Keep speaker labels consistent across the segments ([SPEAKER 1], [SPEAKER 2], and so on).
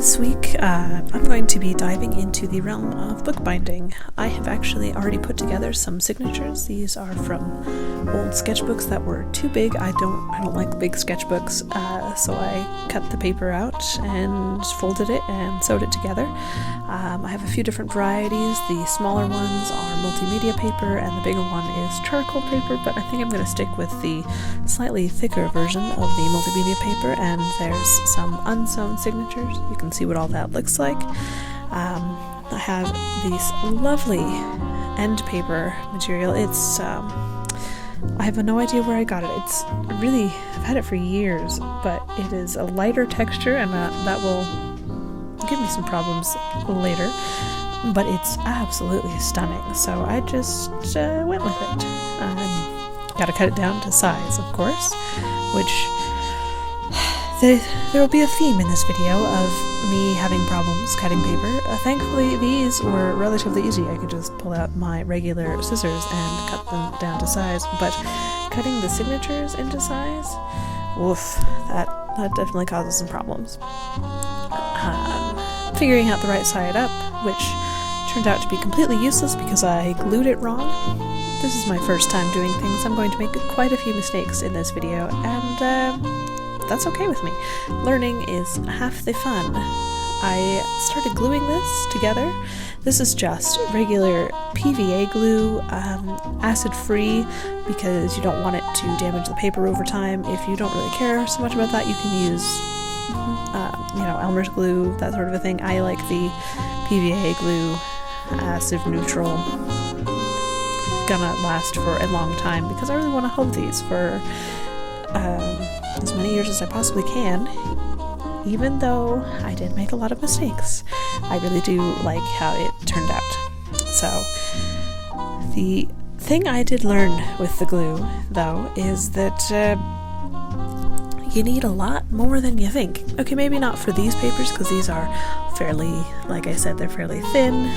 [SPEAKER 1] This week, I'm going to be diving into the realm of bookbinding. I have actually already put together some signatures. These are from old sketchbooks that were too big. I don't like big sketchbooks, so I cut the paper out and folded it and sewed it together. I have a few different varieties. The smaller ones are multimedia paper, and the bigger one is charcoal paper, but I think I'm going to stick with the slightly thicker version of the multimedia paper, and there's some unsewn signatures. You can see what all that looks like. I have this lovely end paper material. It's I have no idea where I got it. It's really, I've had it for years, but it is a lighter texture, and that will give me some problems later, but it's absolutely stunning, so I just went with it. Gotta cut it down to size, of course, which there will be a theme in this video of me having problems cutting paper. Thankfully, these were relatively easy. I could just pull out my regular scissors and cut them down to size, but cutting the signatures into size, woof, that definitely causes some problems. Figuring out the right side up, which turned out to be completely useless because I glued it wrong. This is my first time doing things. I'm going to make quite a few mistakes in this video, and that's okay with me. Learning is half the fun. I started gluing this together. This is just regular PVA glue, acid-free, because you don't want it to damage the paper over time. If you don't really care so much about that, you can use Elmer's glue, that sort of a thing. I like the PVA glue, acid neutral, gonna last for a long time because I really want to hold these for as many years as I possibly can, even though I did make a lot of mistakes. I really do like how it turned out. So the thing I did learn with the glue, though, is that you need a lot more than you think. Okay, maybe not for these papers, because these are fairly, like I said, they're fairly thin.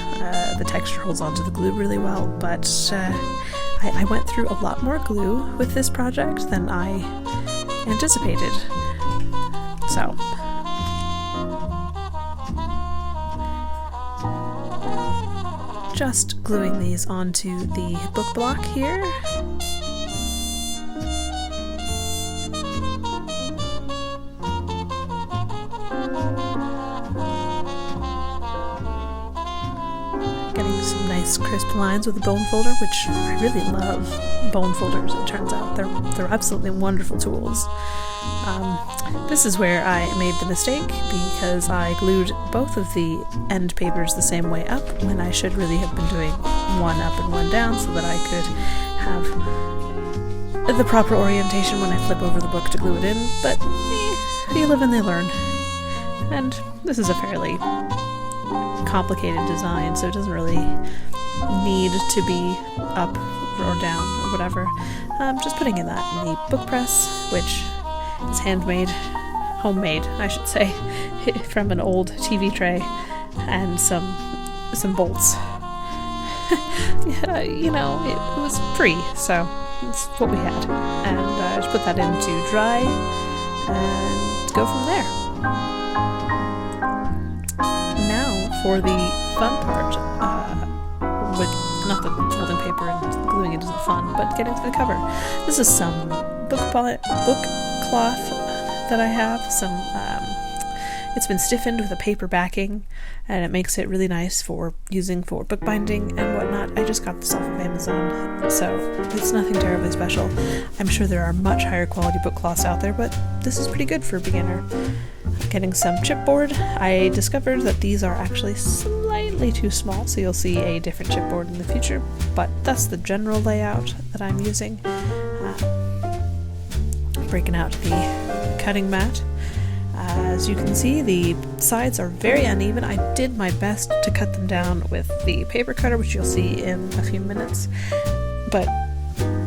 [SPEAKER 1] The texture holds onto the glue really well, but I went through a lot more glue with this project than I anticipated. So just gluing these onto the book block here. Getting some nice crisp lines with a bone folder, which I really love bone folders, it turns out. They're absolutely wonderful tools. This is where I made the mistake, because I glued both of the end papers the same way up when I should really have been doing one up and one down so that I could have the proper orientation when I flip over the book to glue it in, but you live and you learn. And this is a fairly complicated design, so it doesn't really need to be up or down or whatever. Just putting in that in the book press, which is homemade, I should say, from an old TV tray and some bolts. It was free, so it's what we had, and I just put that in to dry and go from there. For the fun part, with not the folding paper and gluing it isn't fun, but getting to the cover. This is some book cloth that I have. It's been stiffened with a paper backing, and it makes it really nice for using for bookbinding and whatnot. I just got this off of Amazon, so it's nothing terribly special. I'm sure there are much higher quality book cloths out there, but this is pretty good for a beginner. Getting some chipboard. I discovered that these are actually slightly too small, so you'll see a different chipboard in the future, but that's the general layout that I'm using. Breaking out the cutting mat. As you can see, the sides are very uneven. I did my best to cut them down with the paper cutter, which you'll see in a few minutes, but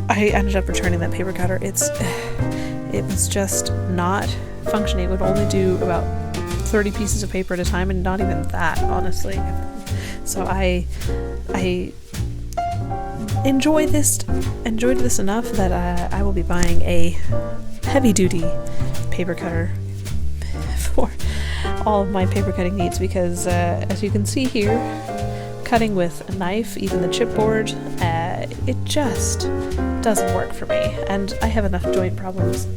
[SPEAKER 1] I ended up returning that paper cutter. It was just not functioning. It would only do about 30 pieces of paper at a time, and not even that, honestly. So I enjoyed this enough that I will be buying a heavy-duty paper cutter all of my paper cutting needs, because as you can see here, cutting with a knife, even the chipboard, it just doesn't work for me, and I have enough joint problems.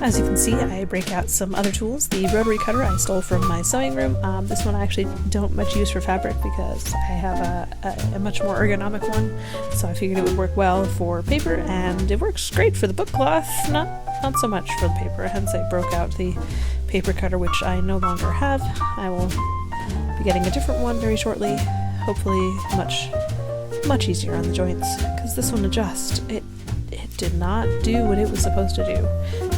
[SPEAKER 1] As you can see, I break out some other tools. The rotary cutter I stole from my sewing room. This one I actually don't much use for fabric because I have a much more ergonomic one, so I figured it would work well for paper, and it works great for the book cloth, not so much for the paper, hence I broke out the paper cutter, which I no longer have. I will be getting a different one very shortly, hopefully much easier on the joints, because this one it did not do what it was supposed to do.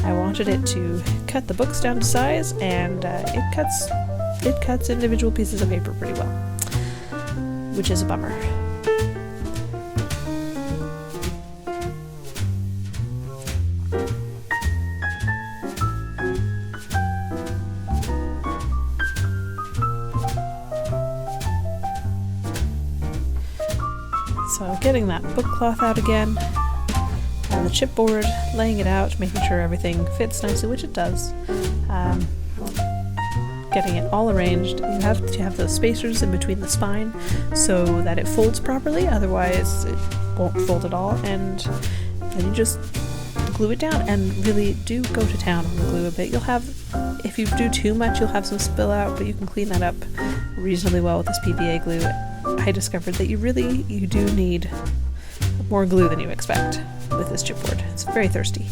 [SPEAKER 1] I wanted it to cut the books down to size, and it cuts individual pieces of paper pretty well, which is a bummer. So getting that book cloth out again, and the chipboard, laying it out, making sure everything fits nicely, which it does. Getting it all arranged. You have to have those spacers in between the spine so that it folds properly, otherwise it won't fold at all, and then you just glue it down, and really do go to town on the glue a bit. If you do too much, you'll have some spill out, but you can clean that up reasonably well with this PVA glue. I discovered that you do need more glue than you expect with this chipboard. It's very thirsty.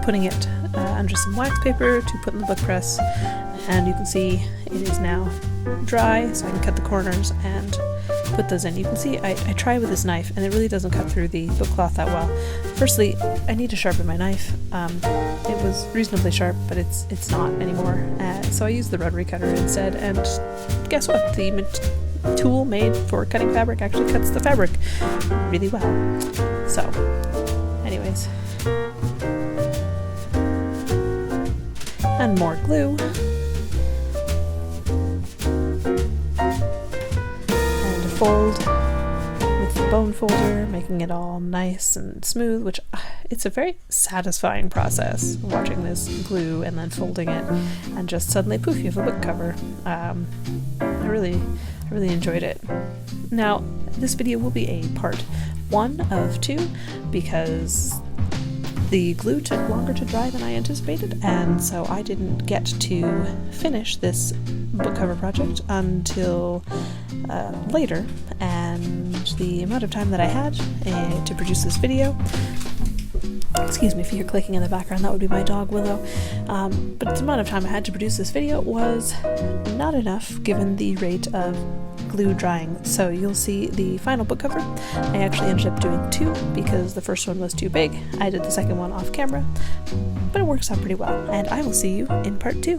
[SPEAKER 1] Putting it under some wax paper to put in the book press, and you can see it is now dry, so I can cut the corners and put those in. You can see I try with this knife, and it really doesn't cut through the book cloth that well. Firstly, I need to sharpen my knife. It was reasonably sharp, but it's not anymore, so I use the rotary cutter instead, and guess what? The tool made for cutting fabric actually cuts the fabric really well. So, anyways. And more glue. And a fold with the bone folder, making it all nice and smooth, which it's a very satisfying process, watching this glue and then folding it, and just suddenly, poof, you have a book cover. I really enjoyed it. Now, this video will be a part 1 of 2, because the glue took longer to dry than I anticipated, and so I didn't get to finish this book cover project until later, and the amount of time that I had to produce this video, excuse me if you hear clicking in the background, that would be my dog Willow, but the amount of time I had to produce this video was not enough given the rate of glue drying. So you'll see the final book cover. I actually ended up doing 2 because the first one was too big. I did the second one off camera, but it works out pretty well, and I will see you in part 2.